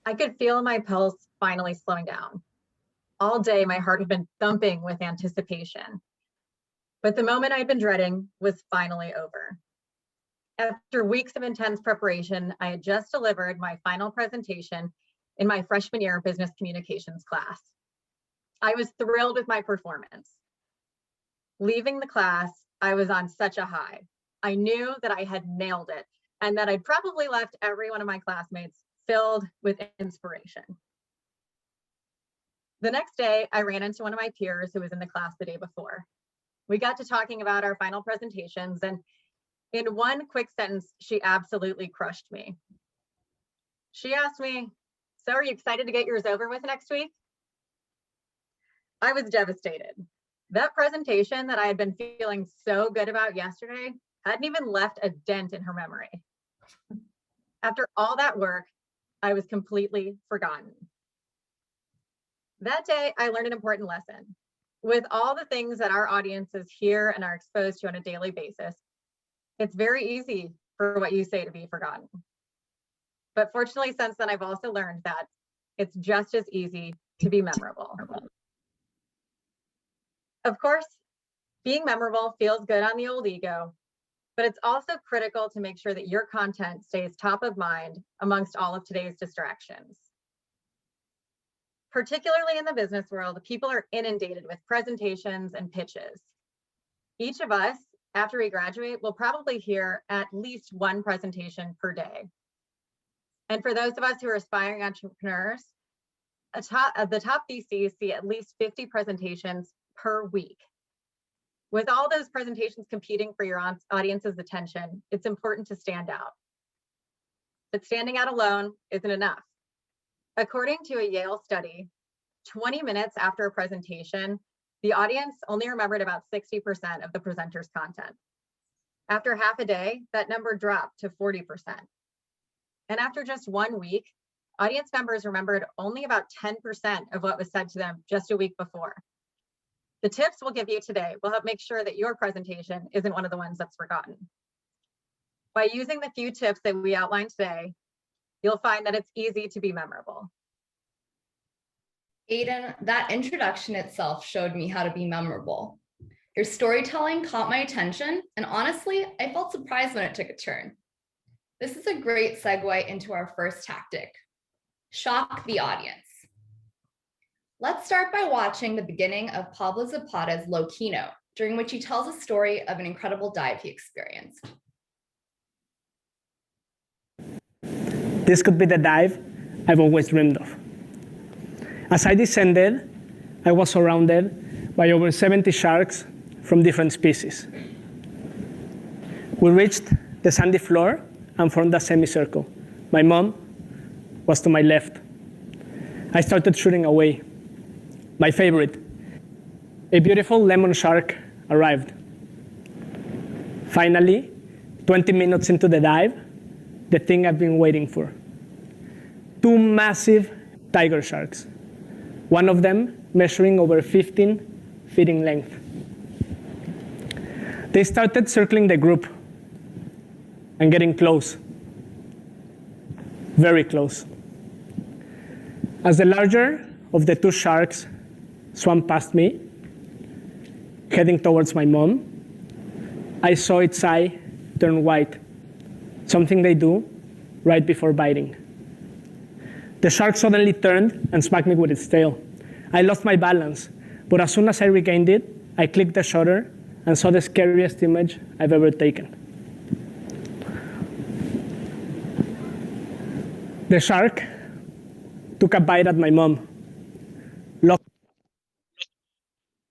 I could feel my pulse finally slowing down. All day, my heart had been thumping with anticipation. But the moment I'd been dreading was finally over. After weeks of intense preparation, I had just delivered my final presentation in my freshman year business communications class. I was thrilled with my performance. Leaving the class, I was on such a high. I knew that I had nailed it and that I'd probably left every one of my classmates filled with inspiration. The next day, I ran into one of my peers who was in the class the day before. We got to talking about our final presentations, and in one quick sentence, she absolutely crushed me. She asked me, "So are you excited to get yours over with next week?" I was devastated. That presentation that I had been feeling so good about yesterday hadn't even left a dent in her memory. After all that work, I was completely forgotten. That day, I learned an important lesson. With all the things that our audiences hear and are exposed to on a daily basis, it's very easy for what you say to be forgotten. But fortunately, since then, I've also learned that it's just as easy to be memorable. Of course, being memorable feels good on the old ego, but it's also critical to make sure that your content stays top of mind amongst all of today's distractions. Particularly in the business world, people are inundated with presentations and pitches. Each of us, after we graduate, will probably hear at least one presentation per day. And for those of us who are aspiring entrepreneurs, the top VCs see at least 50 presentations per week. With all those presentations competing for your audience's attention, it's important to stand out. But standing out alone isn't enough. According to a Yale study, 20 minutes after a presentation, the audience only remembered about 60% of the presenter's content. After half a day, that number dropped to 40%. And after just 1 week, audience members remembered only about 10% of what was said to them just a week before. The tips we'll give you today will help make sure that your presentation isn't one of the ones that's forgotten. By using the few tips that we outlined today, you'll find that it's easy to be memorable. Aidan, that introduction itself showed me how to be memorable. Your storytelling caught my attention, and honestly, I felt surprised when it took a turn. This is a great segue into our first tactic: shock the audience. Let's start by watching the beginning of Pablo Zapata's Low keynote, during which he tells a story of an incredible dive he experienced. This could be the dive I've always dreamed of. As I descended, I was surrounded by over 70 sharks from different species. We reached the sandy floor and formed a semicircle. My mom was to my left. I started shooting away. My favorite, a beautiful lemon shark, arrived. Finally, 20 minutes into the dive, the thing I've been waiting for. 2 massive tiger sharks, one of them measuring over 15 feet in length. They started circling the group and getting close, very close. As the larger of the 2 sharks swam past me, heading towards my mom, I saw its eye turn white, something they do right before biting. The shark suddenly turned and smacked me with its tail. I lost my balance, but as soon as I regained it, I clicked the shutter and saw the scariest image I've ever taken. The shark took a bite at my mom.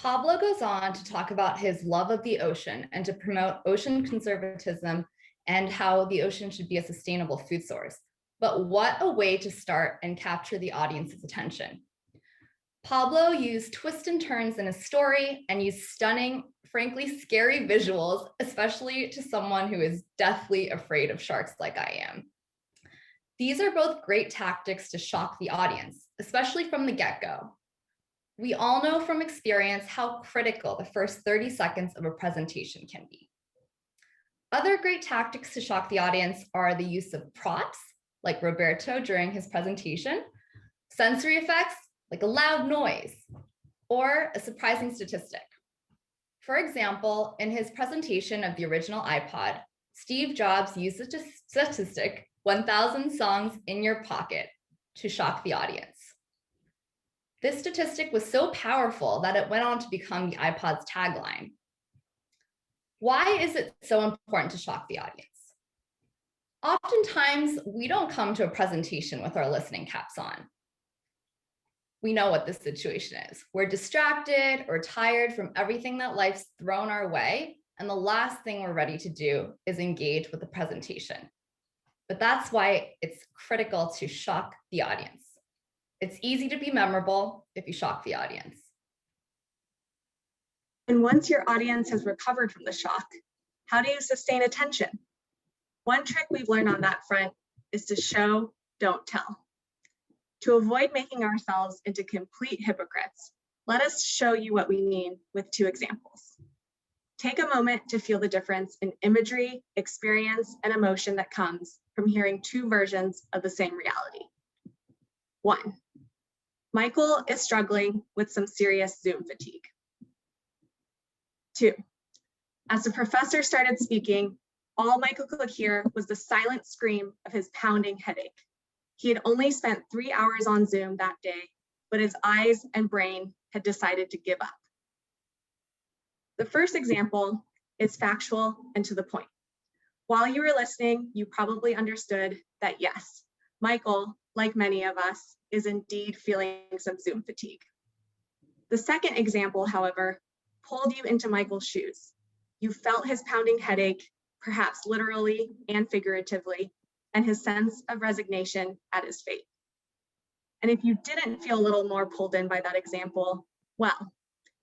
Pablo goes on to talk about his love of the ocean and to promote ocean conservatism and how the ocean should be a sustainable food source. But what a way to start and capture the audience's attention. Pablo used twists and turns in his story and used stunning, frankly scary visuals, especially to someone who is deathly afraid of sharks like I am. These are both great tactics to shock the audience, especially from the get-go. We all know from experience how critical the first 30 seconds of a presentation can be. Other great tactics to shock the audience are the use of props like Roberto during his presentation, sensory effects, like a loud noise, or a surprising statistic. For example, in his presentation of the original iPod, Steve Jobs used the statistic 1,000 songs in your pocket to shock the audience. This statistic was so powerful that it went on to become the iPod's tagline. Why is it so important to shock the audience? Oftentimes, we don't come to a presentation with our listening caps on. We know what this situation is. We're distracted or tired from everything that life's thrown our way, and the last thing we're ready to do is engage with the presentation. But that's why it's critical to shock the audience. It's easy to be memorable if you shock the audience. And once your audience has recovered from the shock, how do you sustain attention? One trick we've learned on that front is to show, don't tell. To avoid making ourselves into complete hypocrites, let us show you what we mean with 2 examples. Take a moment to feel the difference in imagery, experience, and emotion that comes from hearing 2 versions of the same reality. 1. Michael is struggling with some serious Zoom fatigue. 2. As the professor started speaking, all Michael could hear was the silent scream of his pounding headache. He had only spent 3 hours on Zoom that day, but his eyes and brain had decided to give up. The first example is factual and to the point. While you were listening, you probably understood that yes, Michael, like many of us, is indeed feeling some Zoom fatigue. The second example, however, pulled you into Michael's shoes. You felt his pounding headache, perhaps literally and figuratively, and his sense of resignation at his fate. And if you didn't feel a little more pulled in by that example, well,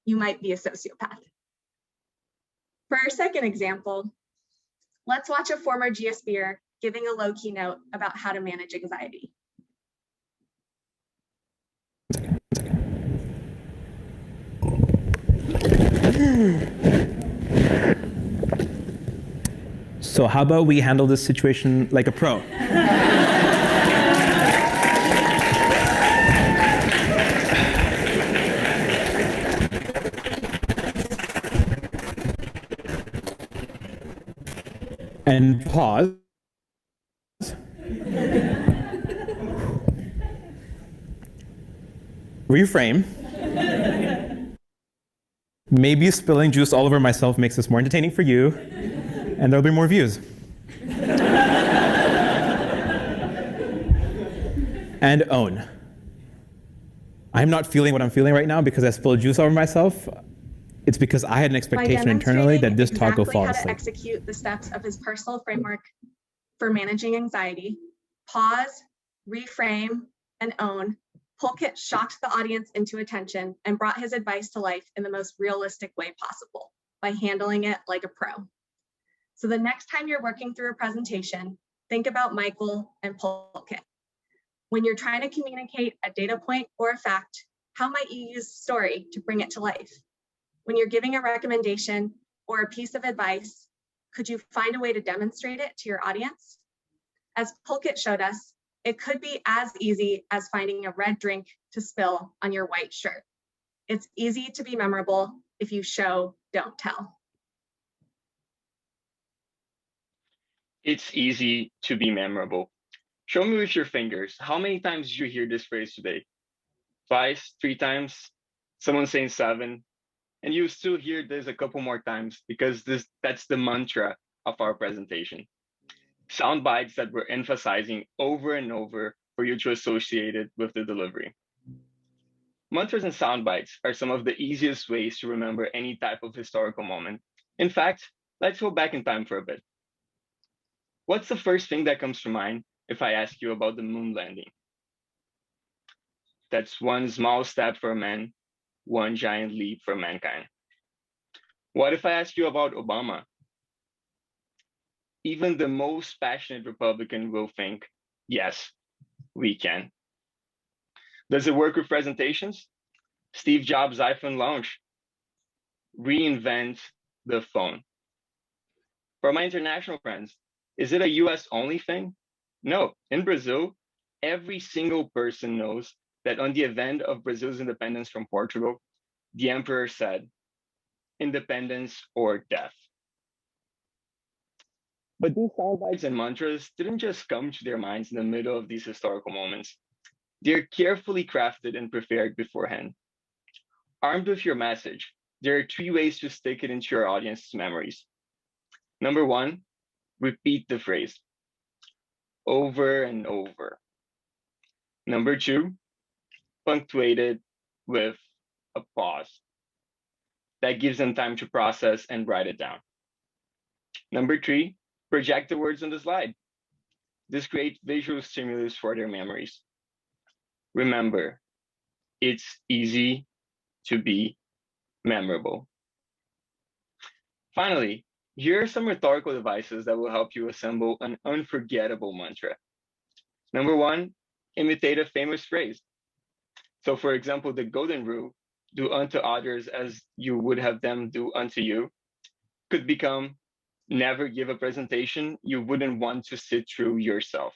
you might be a sociopath. For our second example, let's watch a former GSBer giving a low-key note about how to manage anxiety. So how about we handle this situation like a pro? And pause. Reframe. Maybe spilling juice all over myself makes this more entertaining for you, and there'll be more views. And own. I'm not feeling what I'm feeling right now because I spilled juice over myself. It's because I had an expectation internally that this talk will fall asleep. How to execute the steps of his personal framework for managing anxiety, pause, reframe, and own, Pulkit shocked the audience into attention and brought his advice to life in the most realistic way possible by handling it like a pro. So the next time you're working through a presentation, think about Michael and Pulkit. When you're trying to communicate a data point or a fact, how might you use story to bring it to life? When you're giving a recommendation or a piece of advice, could you find a way to demonstrate it to your audience? As Pulkit showed us, it could be as easy as finding a red drink to spill on your white shirt. It's easy to be memorable if you show, don't tell. It's easy to be memorable. Show me with your fingers. How many times did you hear this phrase today? Twice, 3 times? Someone saying 7? And you still hear this a couple more times because that's the mantra of our presentation. Sound bites that we're emphasizing over and over for you to associate it with the delivery. Mantras and sound bites are some of the easiest ways to remember any type of historical moment. In fact, let's go back in time for a bit. What's the first thing that comes to mind if I ask you about the moon landing? That's one small step for man, one giant leap for mankind. What if I ask you about Obama? Even the most passionate Republican will think, yes, we can. Does it work with presentations? Steve Jobs' iPhone launch. Reinvent the phone. For my international friends, is it a US only thing? No, in Brazil, every single person knows that on the event of Brazil's independence from Portugal, the emperor said, independence or death. But these soundbites and mantras didn't just come to their minds in the middle of these historical moments. They're carefully crafted and prepared beforehand. Armed with your message, there are 3 ways to stick it into your audience's memories. Number 1, repeat the phrase over and over. Number 2, punctuate it with a pause. That gives them time to process and write it down. Number 3, project the words on the slide. This creates visual stimulus for their memories. Remember, it's easy to be memorable. Finally, here are some rhetorical devices that will help you assemble an unforgettable mantra. Number 1, imitate a famous phrase. So for example, the golden rule, do unto others as you would have them do unto you, could become, never give a presentation you wouldn't want to sit through yourself.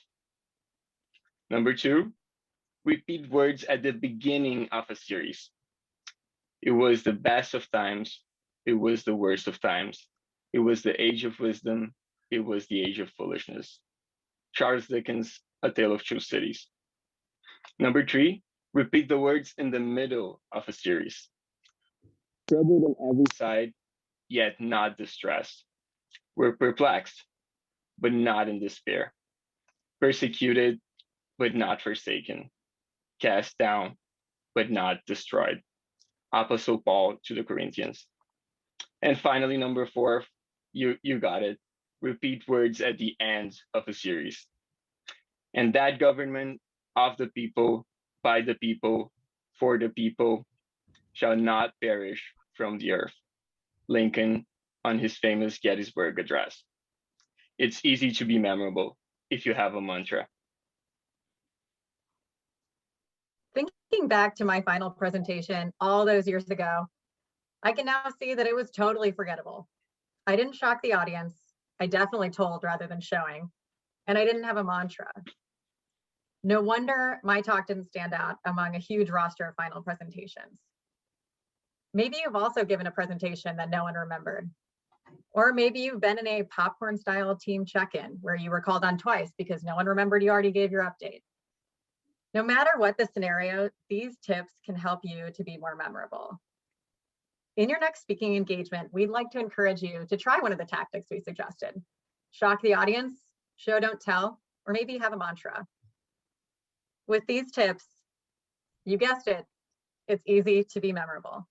Number 2, repeat words at the beginning of a series. It was the best of times. It was the worst of times. It was the age of wisdom. It was the age of foolishness. Charles Dickens, A Tale of Two Cities. Number 3, repeat the words in the middle of a series. Troubled on every side, yet not distressed. We're perplexed, but not in despair. Persecuted, but not forsaken. Cast down, but not destroyed. Apostle Paul to the Corinthians. And finally, number 4, you got it. Repeat words at the end of a series. And that government of the people, by the people, for the people, shall not perish from the earth. Lincoln on his famous Gettysburg Address. It's easy to be memorable if you have a mantra. Thinking back to my final presentation all those years ago, I can now see that it was totally forgettable. I didn't shock the audience. I definitely told rather than showing, and I didn't have a mantra. No wonder my talk didn't stand out among a huge roster of final presentations. Maybe you've also given a presentation that no one remembered. Or maybe you've been in a popcorn style team check-in where you were called on twice because no one remembered you already gave your update. No matter what the scenario, these tips can help you to be more memorable. In your next speaking engagement, we'd like to encourage you to try one of the tactics we suggested. Shock the audience, show, don't tell, or maybe have a mantra. With these tips, you guessed it, it's easy to be memorable.